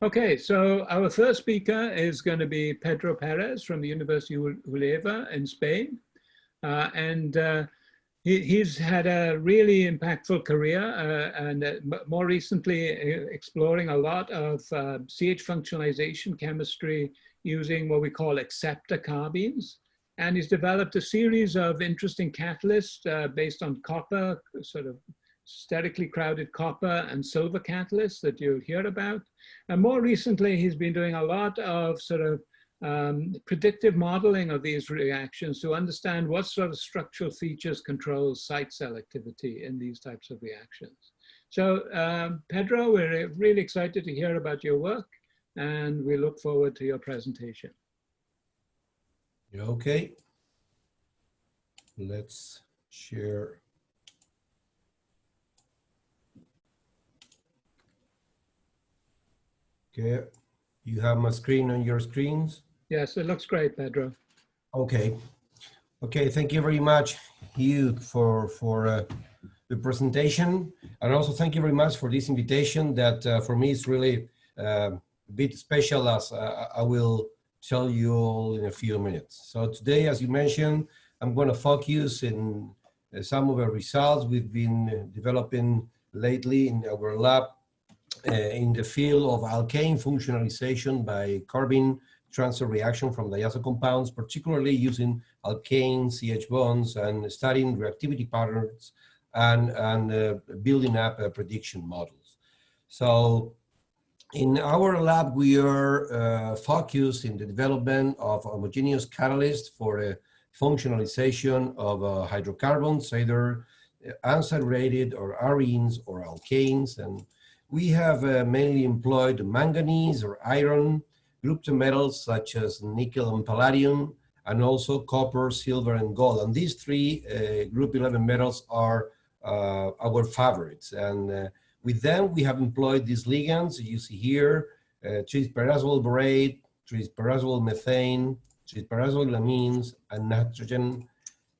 Okay, so our first speaker is going to be Pedro Perez from the University of Huelva in Spain. He's had a really impactful career more recently exploring a lot of CH functionalization chemistry using what we call acceptor carbines. And he's developed a series of interesting catalysts based on copper, sort of sterically crowded copper and silver catalysts that you'll hear about. And more recently, he's been doing a lot of sort of predictive modeling of these reactions to understand what sort of structural features control site selectivity in these types of reactions. So Pedro, we're really excited to hear about your work, and we look forward to your presentation. Okay, let's share. Okay, you have my screen on your screens? Yes, it looks great, Pedro. Okay. Okay, thank you very much, Hugh, for the presentation. And also thank you very much for this invitation that for me is really a bit special, as I will tell you all in a few minutes. So today, as you mentioned, I'm going to focus in some of the results we've been developing lately in our lab in the field of alkane functionalization by carbene transfer reaction from diazo compounds, particularly using alkane CH bonds and studying reactivity patterns and building up prediction models. So in our lab, we are focused in the development of homogeneous catalysts for functionalization of hydrocarbons, either unsaturated or arenes or alkanes. And we have mainly employed manganese or iron, groups of metals such as nickel and palladium, and also copper, silver, and gold. And these three group 11 metals are our favorites. And with them, we have employed these ligands you see here, tris-pyrazoyl borate, tris-pyrazoyl methane, tris-pyrazoyl amines, and nitrogen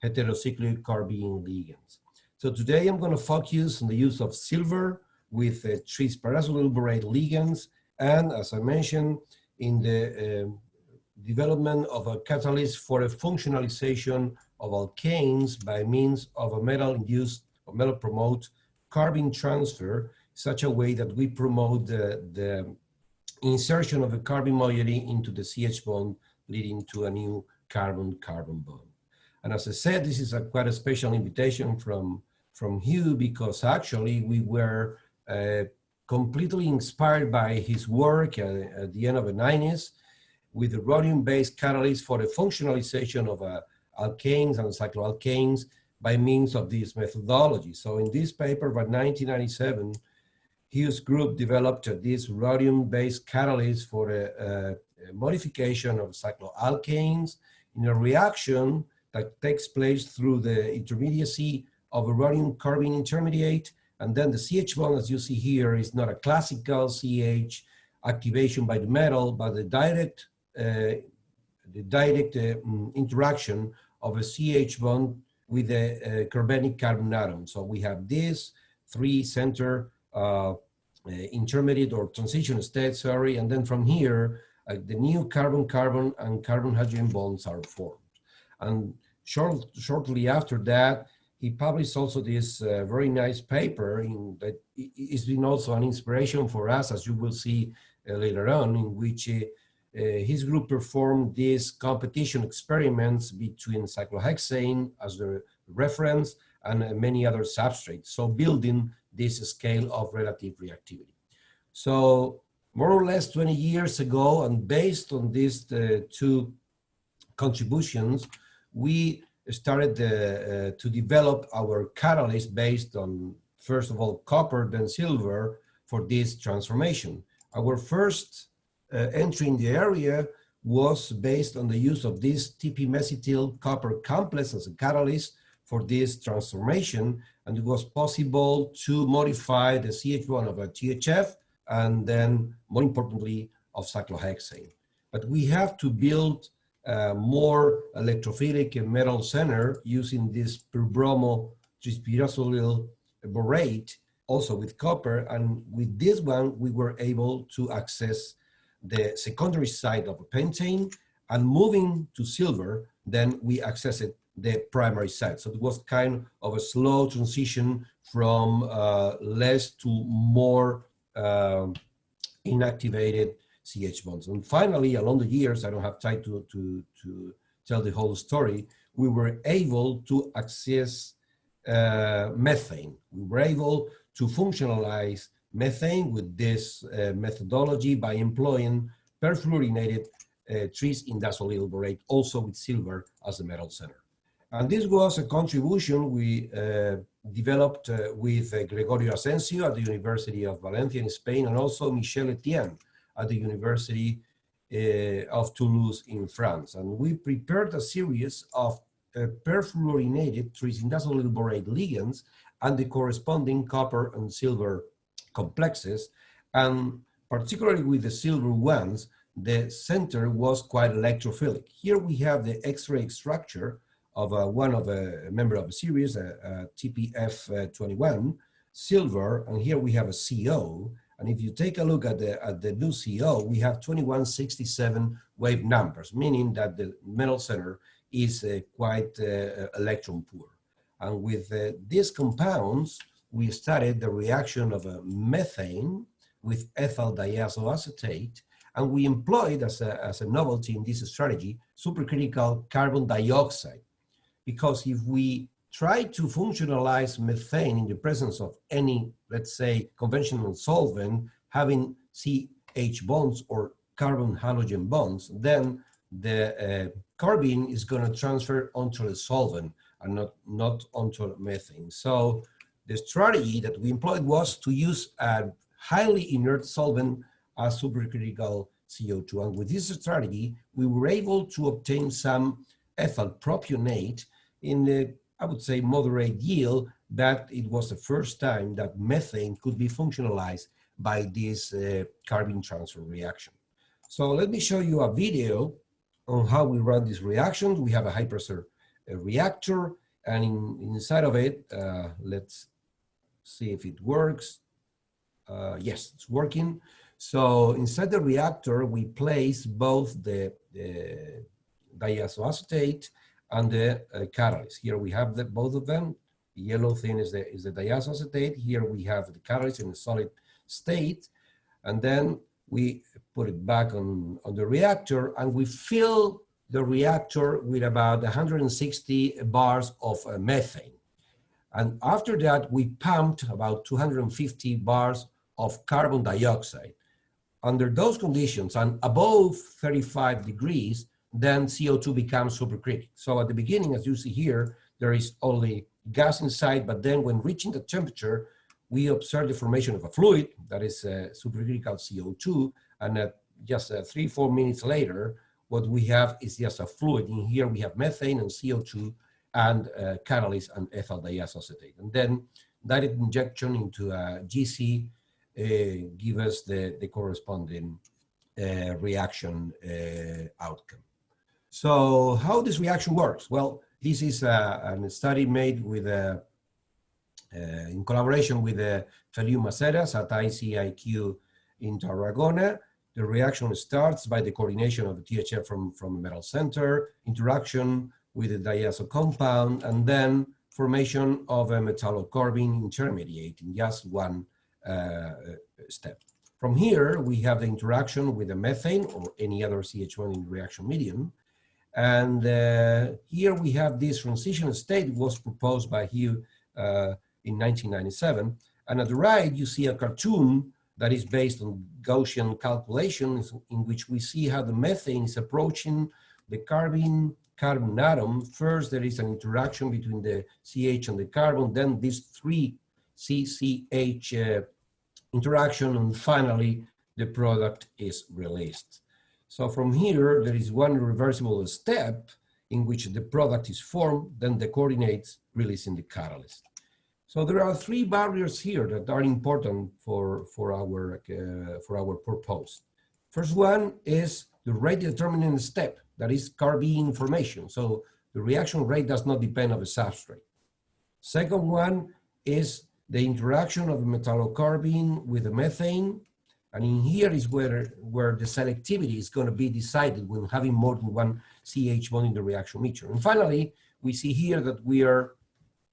heterocyclic carbene ligands. So today I'm going to focus on the use of silver with tris-pyrazoyl borate ligands, and as I mentioned, in the development of a catalyst for a functionalization of alkanes by means of a metal-induced or metal-promote carbene transfer, such a way that we promote the insertion of a carbene moiety into the CH bond, leading to a new carbon-carbon bond. And as I said, this is quite a special invitation from Hugh, because actually we were completely inspired by his work at the end of the 90s with the rhodium-based catalyst for the functionalization of alkanes and cycloalkanes by means of this methodology. So in this paper by 1997, Hugh's group developed this rhodium-based catalyst for a modification of cycloalkanes in a reaction that takes place through the intermediacy of a rhodium carbene intermediate. And then the CH bond, as you see here, is not a classical CH activation by the metal, but the direct interaction of a CH bond with a carbenic carbon atom. So we have this three center intermediate or transition state, sorry, and then from here, the new carbon-carbon and carbon-hydrogen bonds are formed. And shortly after that, he published also this very nice paper that it's been also an inspiration for us, as you will see later on, in which his group performed these competition experiments between cyclohexane as the reference and many other substrates, so building this scale of relative reactivity. So more or less 20 years ago, and based on these two contributions, we started to develop our catalyst based on, first of all, copper, then silver for this transformation. Our first entry in the area was based on the use of this TP-mesetyl copper complex as a catalyst for this transformation, and it was possible to modify the CH bond of a THF and then, more importantly, of cyclohexane. But we have to build more electrophilic metal center using this per bromo tris-pyrazoyl borate also with copper, and with this one, we were able to access the secondary side of a pentane, and moving to silver, then we accessed the primary side. So it was kind of a slow transition from less to more inactivated CH bonds. And finally, along the years, I don't have time to tell the whole story, we were able to access methane. We were able to functionalize methane with this methodology by employing perfluorinated tris-indazolil borate, also with silver as the metal center. And this was a contribution we developed with Gregorio Asensio at the University of Valencia in Spain, and also Michel Etienne at the University of Toulouse in France. And we prepared a series of perfluorinated tris-indazolil borate ligands and the corresponding copper and silver complexes. And particularly with the silver ones, the center was quite electrophilic. Here we have the X-ray structure of one of a member of the series, TPF21, silver, and here we have a CO. And if you take a look at the new CO, we have 2167 wave numbers, meaning that the metal center is quite electron poor. And with these compounds, we studied the reaction of methane with ethyl diazoacetate, and we employed as a novelty in this strategy supercritical carbon dioxide. Because if we try to functionalize methane in the presence of any, let's say, conventional solvent having CH bonds or carbon halogen bonds, then the carbene is going to transfer onto the solvent and not onto methane. So the strategy that we employed was to use a highly inert solvent as supercritical CO2. And with this strategy, we were able to obtain some ethyl propionate in the, I would say, moderate yield, that it was the first time that methane could be functionalized by this carbene transfer reaction. So let me show you a video on how we run this reaction. We have a high pressure reactor, and inside of it, let's see if it works. Yes, it's working. So inside the reactor, we place both the diazoacetate and the catalyst. Here we have both of them. The yellow thing is the diazoacetate. Here we have the catalyst in a solid state. And then we put it back on the reactor, and we fill the reactor with about 160 bars of methane. And after that, we pumped about 250 bars of carbon dioxide. Under those conditions and above 35 degrees, then CO2 becomes supercritic. So at the beginning, as you see here, there is only gas inside, but then when reaching the temperature, we observe the formation of a fluid that is supercritical CO2, and just 3-4 minutes later, what we have is just a fluid. In here we have methane and CO2 and catalyst and ethyl diazoacetate. And then direct injection into a GC give us the corresponding reaction outcome. So how this reaction works? Well, this is a study made with in collaboration with Feliu Maceras at ICIQ in Tarragona. The reaction starts by the coordination of the THF from the metal center, interaction with the diazo compound, and then formation of a metallocarbene intermediate in just one step. From here, we have the interaction with the methane or any other CH1 in the reaction medium. And here we have this transition state was proposed by Hugh in 1997. And at the right, you see a cartoon that is based on Gaussian calculations in which we see how the methane is approaching the carbon atom. First, there is an interaction between the CH and the carbon, then these three CCH interaction, and finally, the product is released. So from here, there is one reversible step in which the product is formed, then the coordinates releasing the catalyst. So there are three barriers here that are important for our purpose. First one is the rate determining step, that is carbene formation. So the reaction rate does not depend on the substrate. Second one is the interaction of the metallocarbene with the methane. And in here is where the selectivity is going to be decided when having more than one CH bond in the reaction mixture. And finally, we see here that we are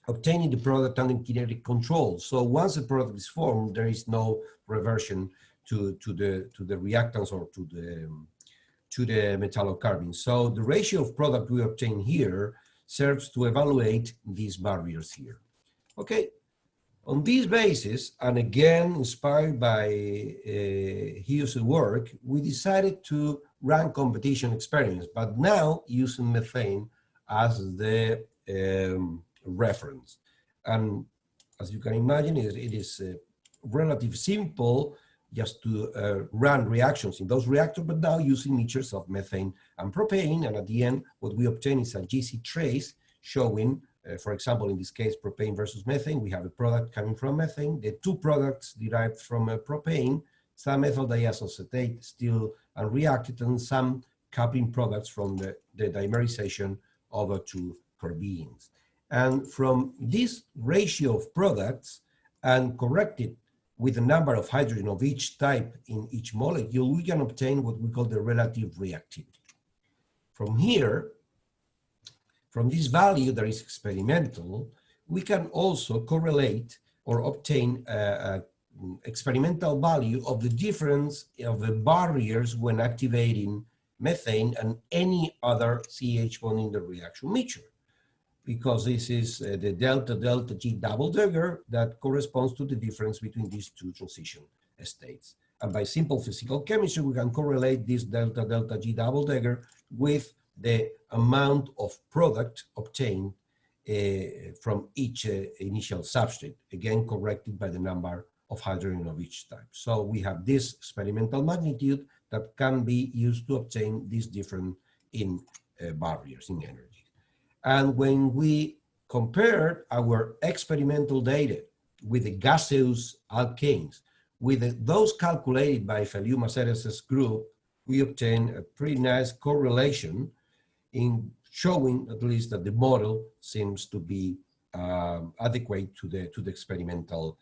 obtaining the product under kinetic control. So once the product is formed, there is no reversion to the reactants or to the metallocarbene. So the ratio of product we obtain here serves to evaluate these barriers here. Okay. On this basis, and again inspired by Hugh's work, we decided to run competition experiments, but now using methane as the reference. And as you can imagine, it is relatively simple just to run reactions in those reactors, but now using mixtures of methane and propane. And at the end, what we obtain is a GC trace showing, for example, in this case, propane versus methane. We have a product coming from methane, the two products derived from propane, some methyl diacetate still unreacted, and some coupling products from the dimerization over two carbenes. And from this ratio of products and corrected with the number of hydrogen of each type in each molecule, we can obtain what we call the relative reactivity. From here, from this value that is experimental, we can also correlate or obtain an experimental value of the difference of the barriers when activating methane and any other CH bond in the reaction mixture, because this is the delta G double dagger that corresponds to the difference between these two transition states. And by simple physical chemistry, we can correlate this delta G double dagger with the amount of product obtained from each initial substrate, again corrected by the number of hydrogen of each type. So we have this experimental magnitude that can be used to obtain these different barriers in energy. And when we compared our experimental data with the gaseous alkanes, with those calculated by Feliu-Maceres' group, we obtained a pretty nice correlation in showing at least that the model seems to be adequate to the experimental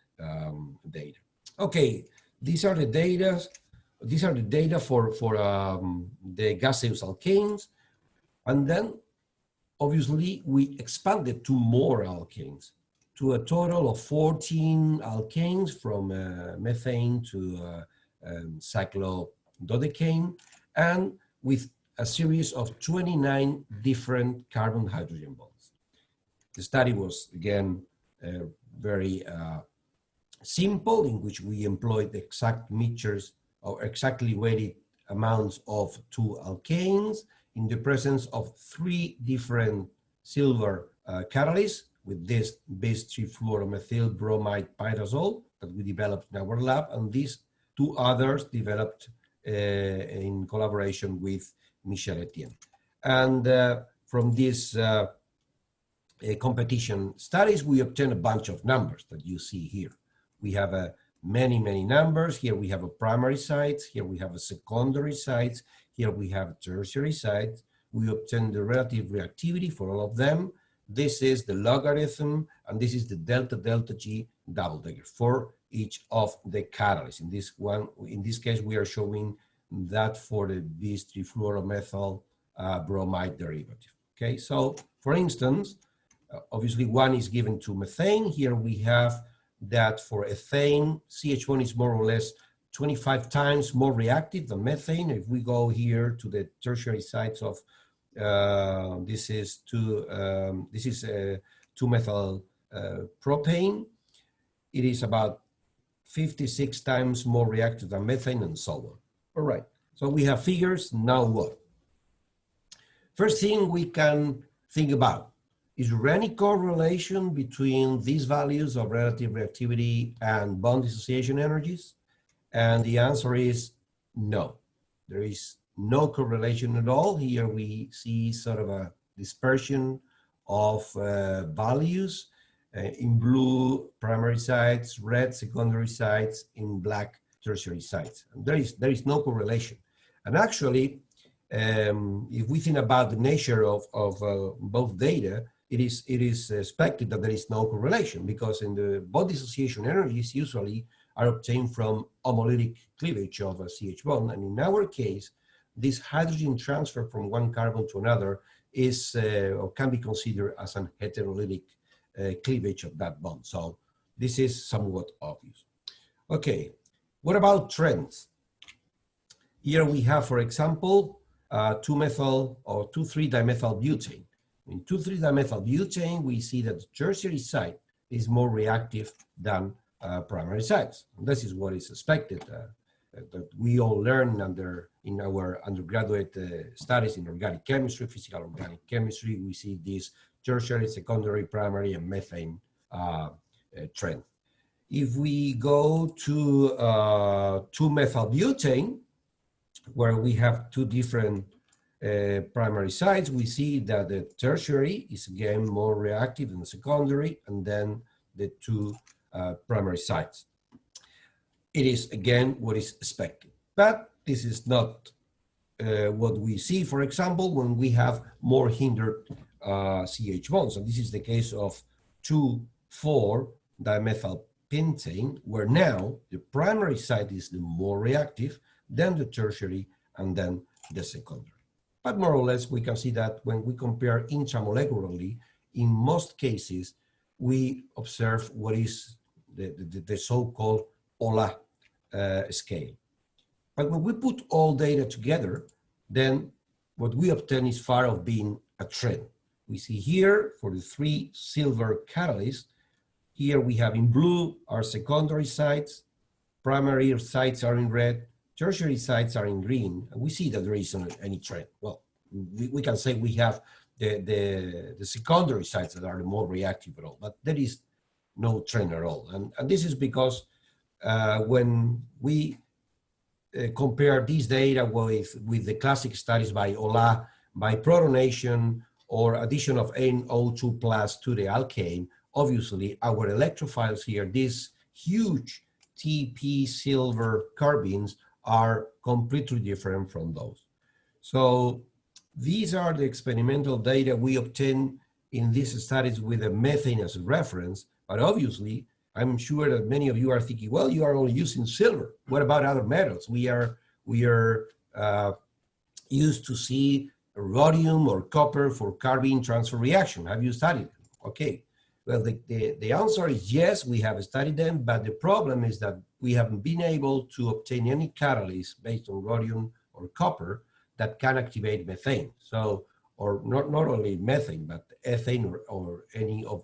data. Okay, these are the data. These are the data for the gaseous alkanes, and then obviously we expanded to more alkanes, to a total of 14 alkanes from methane to cyclododecane, and with a series of 29 different carbon-hydrogen bonds. The study was, again, very simple, in which we employed the exact mixtures or exactly weighted amounts of two alkanes in the presence of 3 different silver catalysts with this base 3-fluoromethyl bromide pyrazole that we developed in our lab, and these 2 others developed in collaboration with Michel Etienne. And from these competition studies, we obtain a bunch of numbers that you see here. We have many numbers. Here we have a primary sites. Here we have a secondary sites. Here we have tertiary sites. We obtain the relative reactivity for all of them. This is the logarithm, and this is the delta G double dagger for each of the catalysts. In this case, we are showing that for the base 3-fluoromethyl bromide derivative. Okay, so for instance, obviously 1 is given to methane. Here we have that for ethane, CH1 is more or less 25 times more reactive than methane. If we go here to the tertiary sites of this is 2-methyl propane, it is about 56 times more reactive than methane, and so on. All right, so we have figures. Now what? First thing we can think about, is there any correlation between these values of relative reactivity and bond dissociation energies? And the answer is no. There is no correlation at all. Here we see sort of a dispersion of values in blue primary sites, red secondary sites, in black tertiary sites. And there is no correlation. And actually, if we think about the nature of both data, it is expected that there is no correlation, because in the bond dissociation energies usually are obtained from homolytic cleavage of a CH bond. And in our case, this hydrogen transfer from one carbon to another is or can be considered as an heterolytic cleavage of that bond. So this is somewhat obvious. Okay, what about trends? Here we have, for example, 2-methyl or 2,3-dimethyl butane. In 2,3-dimethyl butane, we see that the tertiary site is more reactive than primary sites. And this is what is expected. That we all learn in our undergraduate studies in organic chemistry, physical organic chemistry. We see this tertiary, secondary, primary, and methane trend. If we go to 2-methylbutane, where we have two different primary sites, we see that the tertiary is again more reactive than the secondary, and then the two primary sites. It is again what is expected, but this is not what we see, for example, when we have more hindered CH bonds. And this is the case of 2,4-dimethylpentane, where now the primary site is the more reactive, then the tertiary, and then the secondary. But more or less, we can see that when we compare intramolecularly, in most cases, we observe what is the so-called OLA scale. But when we put all data together, then what we obtain is far of being a trend. We see here for the 3 silver catalysts, here we have in blue our secondary sites, primary sites are in red, tertiary sites are in green, and we see that there isn't any trend. Well, we can say we have the secondary sites that are more reactive at all, but there is no trend at all. And this is because when we compare this data with the classic studies by OLA, by protonation or addition of NO2 plus to the alkane, obviously our electrophiles here, these huge TP silver carbines, are completely different from those. So these are the experimental data we obtain in these studies with the methane as a reference, but obviously I'm sure that many of you are thinking, well, you are only using silver. What about other metals? We are used to see rhodium or copper for carbene transfer reaction. Have you studied them? Okay. Well, the answer is yes, we have studied them, but the problem is that we haven't been able to obtain any catalyst based on rhodium or copper that can activate methane. So, or not only methane, but ethane or any of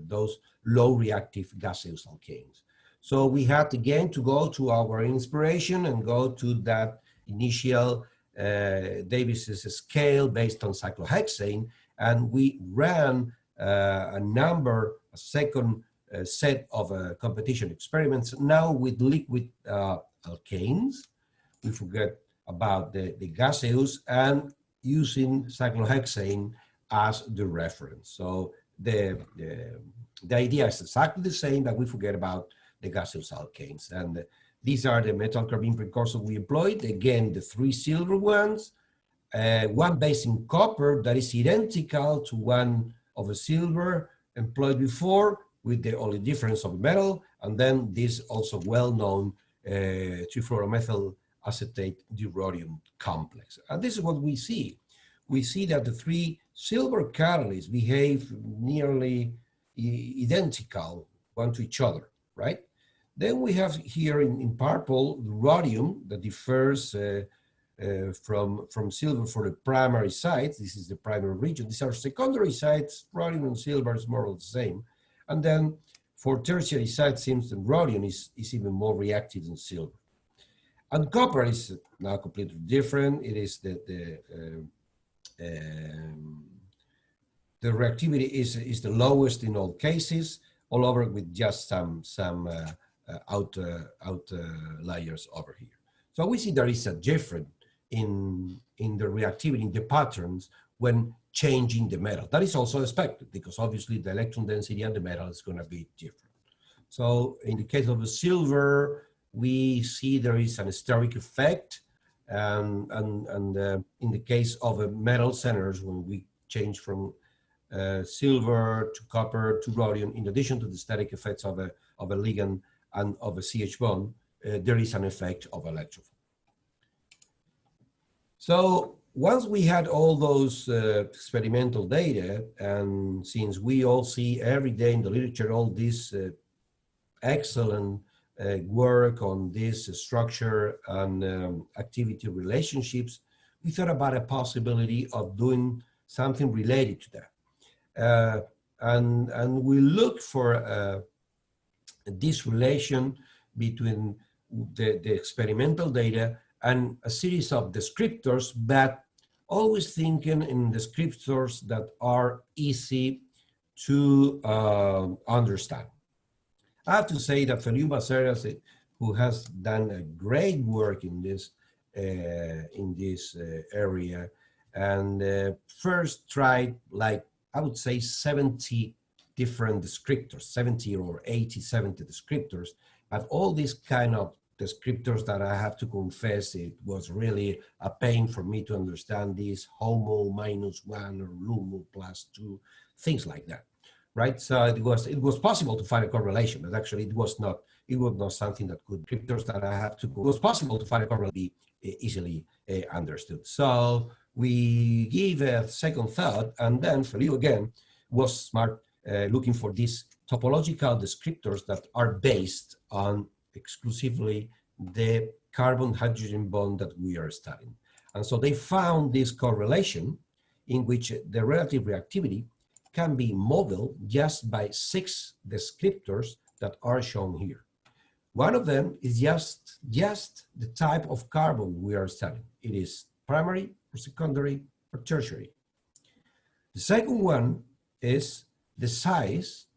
those low reactive gaseous alkanes. So we had again to go to our inspiration and go to that initial Davis's scale based on cyclohexane, and we ran a second set of competition experiments, now with liquid alkanes. We forget about the gaseous, and using cyclohexane as the reference. So the idea is exactly the same, but we forget about the gaseous alkanes. And these are the metal carbene precursors we employed. Again, the 3 silver ones, one based in copper that is identical to one of a silver employed before, with the only difference of metal, and then this also well-known trifluoromethyl acetate deuterium complex. And this is what we see. We see that the 3 silver catalysts behave nearly identical one to each other, right? Then we have here in purple rhodium that differs from silver for the primary sites. This is the primary region. These are secondary sites. Rhodium and silver is more or less the same. And then for tertiary sites, seems that rhodium is even more reactive than silver. And copper is now completely different. It is the reactivity is the lowest in all cases, all over with just some outliers over here. So we see there is a difference in the reactivity, in the patterns when changing the metal. That is also expected because obviously the electron density and the metal is going to be different. So in the case of the silver, we see there is an steric effect, and in the case of metal centers, when we change from silver to copper to rhodium, in addition to the static effects of a ligand and of a CH bond, there is an effect of electrophoresis. So once we had all those experimental data, and since we all see every day in the literature all this excellent work on this structure and activity relationships, we thought about a possibility of doing something related to that. And we looked for this relation between the experimental data and a series of descriptors, but always thinking in descriptors that are easy to understand. I have to say that Feliu Baceras, who has done a great work in this area, and first tried, like, I would say 70 different descriptors, 70 or 80, 70 descriptors, but all these kind of descriptors that I have to confess, it was really a pain for me to understand this HOMO -1 or LUMO +2, things like that, right? So it was possible to find a correlation, but actually it was not something that could, descriptors that I have to, it was possible to find a correlation be easily understood. So we gave a second thought, and then Feliu again was smart, looking for these topological descriptors that are based on exclusively the carbon-hydrogen bond that we are studying. And so they found this correlation in which the relative reactivity can be modeled just by 6 descriptors that are shown here. One of them is just the type of carbon we are studying. It is primary or secondary or tertiary. The second one is the size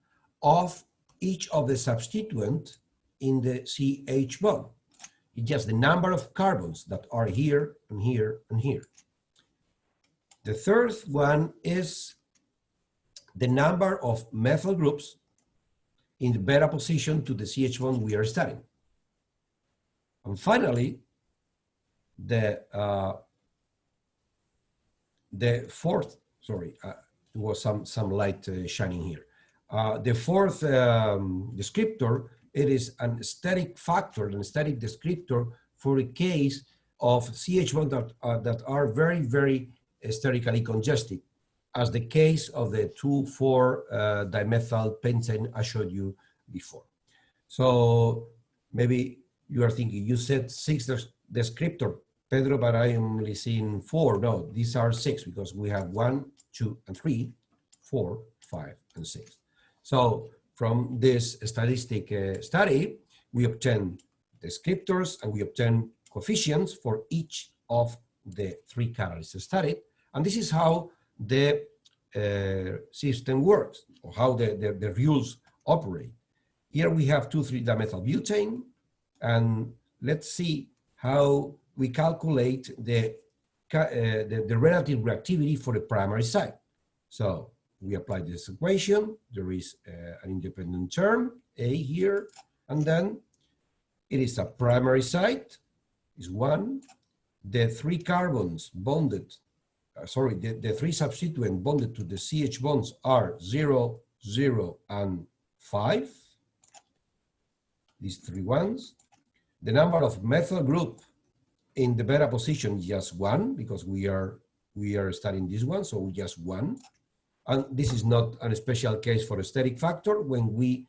of each of the substituent in the CH bond. It's just the number of carbons that are here and here and here. The third one is the number of methyl groups in the beta position to the CH bond we are studying. And finally, the fourth, sorry, there was some light shining here. The fourth descriptor, it is an aesthetic factor, an aesthetic descriptor for a case of CH bonds that are very, very aesthetically congested, as the case of the 2,4-dimethyl pentane I showed you before. So maybe you are thinking, you said 6 descriptor, Pedro, but I am only seeing 4. No, these are 6 because we have 1, 2, and 3, 4, 5, and 6. So from this statistic study, we obtain descriptors and we obtain coefficients for each of the 3 catalysts studied. And this is how the system works, or how the rules operate. Here we have 2,3-dimethylbutane, and let's see how we calculate the relative reactivity for the primary site. So we apply this equation. There is an independent term, A here, and then it is a primary site, is 1. The 3 carbons bonded, the 3 substituents bonded to the CH bonds are 0, 0, and 5. These 3 ones. The number of methyl group in the beta position is just 1, because we are studying this one, so just 1. And this is not a special case for a aesthetic factor. When we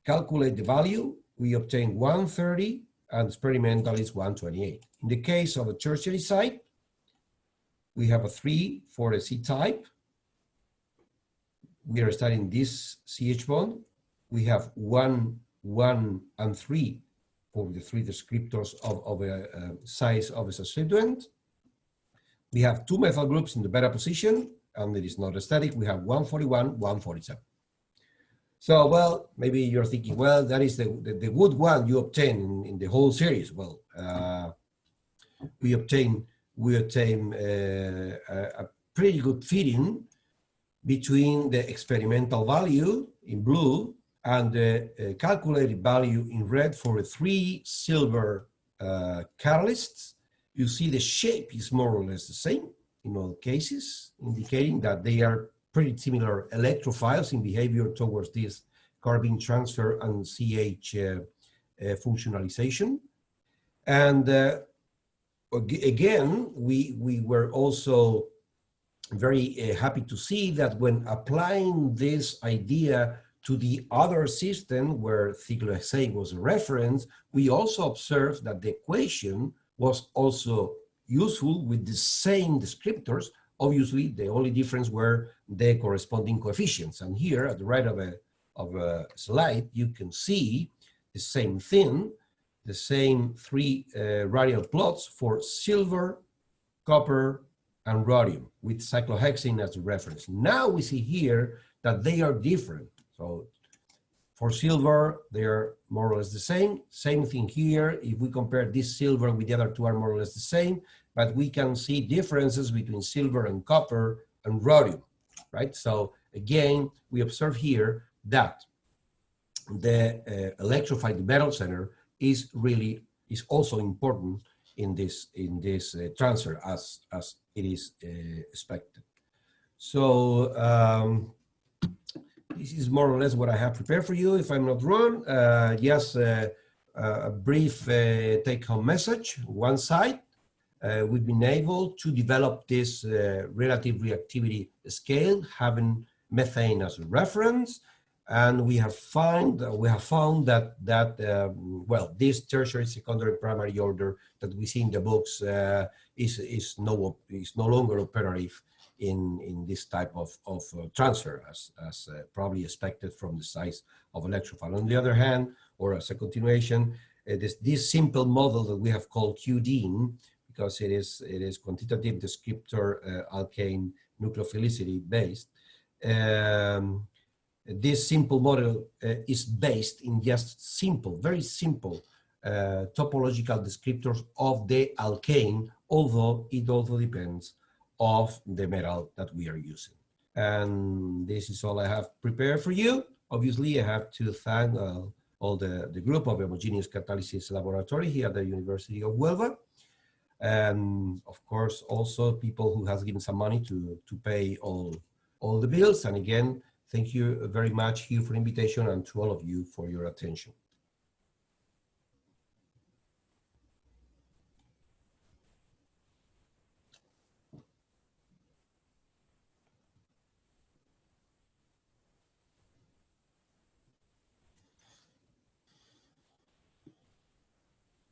calculate the value, we obtain 130, and experimental is 128. In the case of a tertiary site, we have a 3 for a C-type. We are studying this CH bond. We have 1, 1, and 3 for the 3 descriptors of a size of a substituent. We have 2 methyl groups in the beta position, and it is not aesthetic. We have 141, 147. So, well, maybe you're thinking, well, that is the good one you obtain in the whole series. Well, we obtain a pretty good fitting between the experimental value in blue and the calculated value in red for 3 silver catalysts. You see the shape is more or less the same in all cases, indicating that they are pretty similar electrophiles in behavior towards this carbene transfer and CH functionalization. And again, we were also very happy to see that when applying this idea to the other system where cyclohexane was a reference, we also observed that the equation was also useful with the same descriptors. Obviously, the only difference were the corresponding coefficients. And here at the right of a slide, you can see the same thing, the same three radial plots for silver, copper, and rhodium with cyclohexane as a reference. Now we see here that they are different. So for silver, they are more or less the same. Same thing here. If we compare this silver with the other two are more or less the same, but we can see differences between silver and copper and rhodium, right? So again, we observe here that the electrified metal center is also important in this transfer as it is expected. So this is more or less what I have prepared for you. If I'm not wrong, just a brief take-home message. One side, we've been able to develop this relative reactivity scale, having methane as a reference, and we have found that well, this tertiary, secondary, primary order that we see in the books is no longer operative in this type of transfer as probably expected from the size of electrophile. On the other hand, or as a continuation, this simple model that we have called QDEAN, because it is quantitative descriptor alkane nucleophilicity based. This simple model is based in just simple, very simple topological descriptors of the alkane, although it also depends of the metal that we are using. And this is all I have prepared for you. Obviously, I have to thank all the group of Homogeneous Catalysis Laboratory here at the University of Huelva. And of course, also people who has given some money to pay all the bills. And again, thank you very much, Hugh, for the invitation, and to all of you for your attention.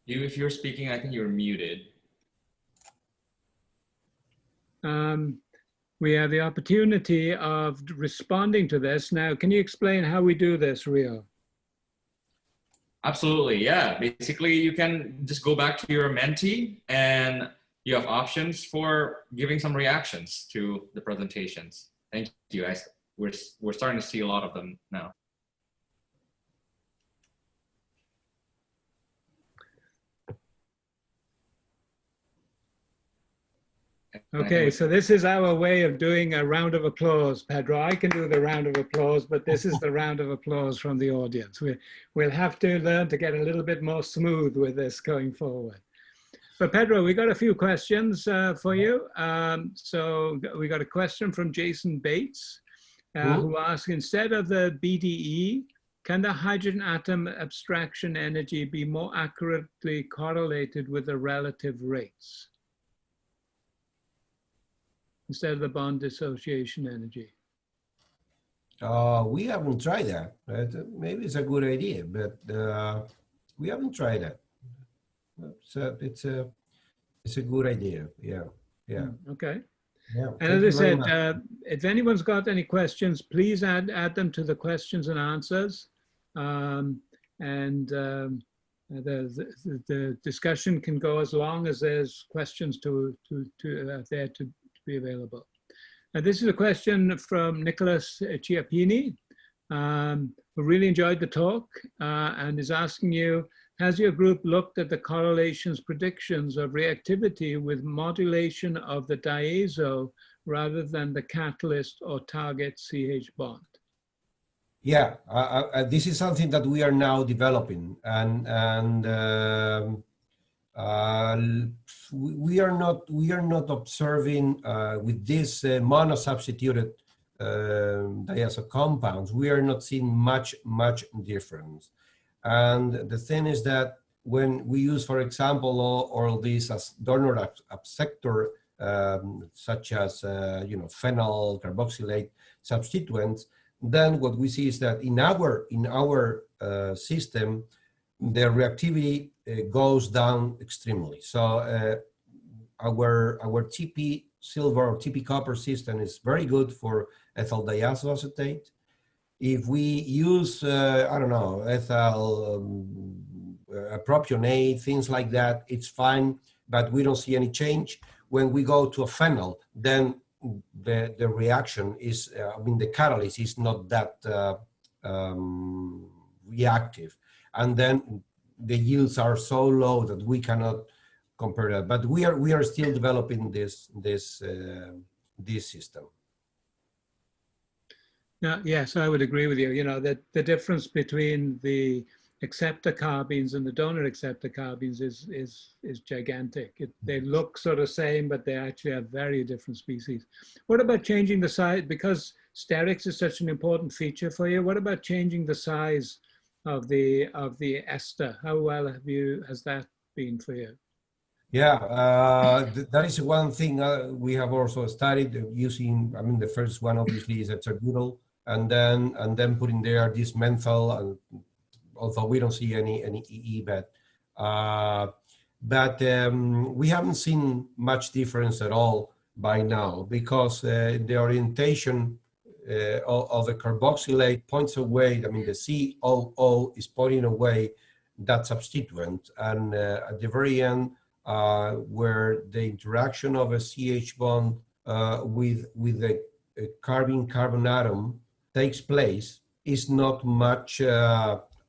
Hugh, if you're speaking, I think you're muted. We have the opportunity of responding to this. Now, can you explain how we do this, Rio? Absolutely, yeah. Basically, you can just go back to your Menti and you have options for giving some reactions to the presentations. Thank you, guys. We're starting to see a lot of them now. Okay, so this is our way of doing a round of applause, Pedro. I can do the round of applause, but this is the round of applause from the audience. We'll have to learn to get a little bit more smooth with this going forward. But Pedro, we got a few questions for you. So we got a question from Jason Bates, who asks, instead of the BDE, can the hydrogen atom abstraction energy be more accurately correlated with the relative rates instead of the bond dissociation energy? We haven't tried that. Maybe it's a good idea, but we haven't tried that. So it's a good idea. Yeah. Yeah. Okay. Yeah. And as I said, if anyone's got any questions, please add them to the questions and answers. The discussion can go as long as there's questions there to be available. This is a question from Nicholas Chiappini, who really enjoyed the talk and is asking you, has your group looked at the correlations predictions of reactivity with modulation of the diazo rather than the catalyst or target CH bond? Yeah, this is something that we are now developing, and we are not observing with this mono-substituted diazo compounds, we are not seeing much difference. And the thing is that when we use, for example, all these as donor acceptor, such as phenyl carboxylate substituents, then what we see is that in our system, the reactivity goes down extremely. So our TP silver or TP copper system is very good for ethyl diazoacetate. If we use, I don't know, ethyl propionate, things like that, it's fine, but we don't see any change. When we go to a phenyl, then the reaction is, the catalyst is not that reactive. And then the yields are so low that we cannot compare that. But we are still developing this system. Now, yes, I would agree with you. You know, that the difference between the acceptor carbines and the donor acceptor carbines is gigantic. They look sort of same, but they actually have very different species. What about changing the size? Because sterics is such an important feature for you. What about changing the size of the ester? How well has that been for you? Yeah, that is one thing we have also studied using. I mean, the first one obviously is eterbutyl, and then putting there this menthol, and although we don't see any EE, but we haven't seen much difference at all by now, because the orientation of the carboxylate points away. I mean, the COO is pointing away that substituent, and at the very end, where the interaction of a CH bond with the carbon atom takes place is not much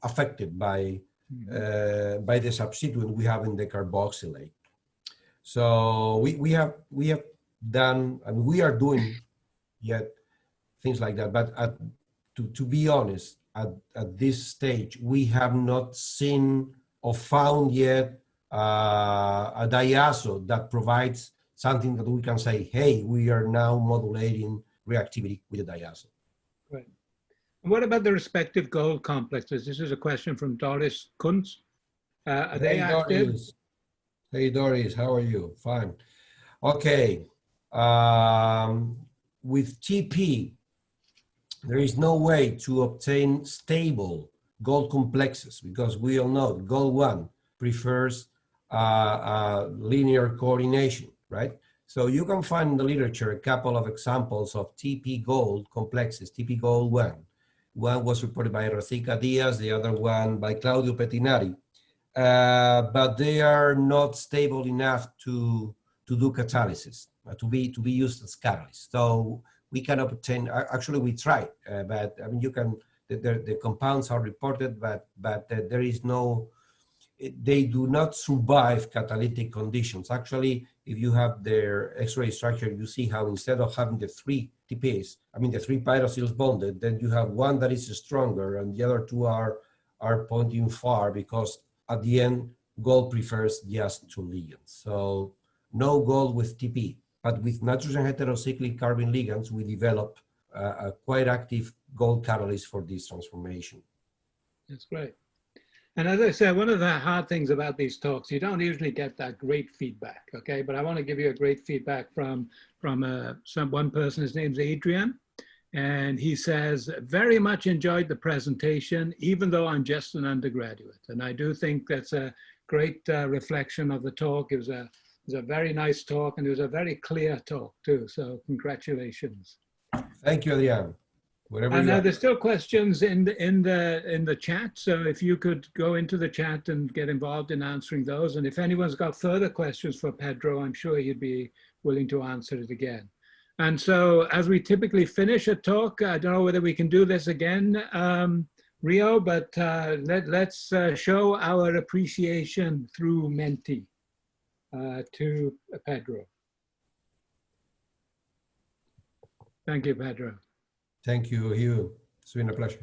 affected by the substituent we have in the carboxylate. So we have done, and we are doing yet things like that. But to be honest, at this stage, we have not seen or found yet a diazo that provides something that we can say, hey, we are now modulating reactivity with the diazo. Right. And what about the respective gold complexes? This is a question from Doris Kuntz. Are they active? Doris. Hey, Doris, how are you? Fine. Okay. With TP, there is no way to obtain stable gold complexes, because we all know gold 1 prefers linear coordination, right? So you can find in the literature a couple of examples of TP gold complexes, TP gold 1. One was reported by Rosica Diaz, the other one by Claudio Pettinari. But they are not stable enough to do catalysis, to be used as catalyst. So we cannot obtain, actually we tried, but I mean, you can, the compounds are reported, but there is no, they do not survive catalytic conditions. Actually, if you have their X-ray structure, you see how instead of having the 3 TPs, I mean the 3 pyroxyls bonded, then you have one that is stronger and the other 2 are pointing far, because at the end, gold prefers just 2 ligands. So no gold with TP, but with nitrogen heterocyclic carbon ligands, we develop a quite active gold catalyst for this transformation. That's great. And as I said, one of the hard things about these talks, you don't usually get that great feedback, okay? But I want to give you a great feedback from one person. His name's Adrian, and he says, very much enjoyed the presentation, even though I'm just an undergraduate. And I do think that's a great reflection of the talk. It was a very nice talk, and it was a very clear talk too. So congratulations. Thank you, Adrian. And now there's still questions in the chat. So if you could go into the chat and get involved in answering those. And if anyone's got further questions for Pedro, I'm sure he'd be willing to answer it again. And so as we typically finish a talk, I don't know whether we can do this again, Rio, but let's show our appreciation through Menti to Pedro. Thank you, Pedro. Thank you, Hugh. It's been a pleasure.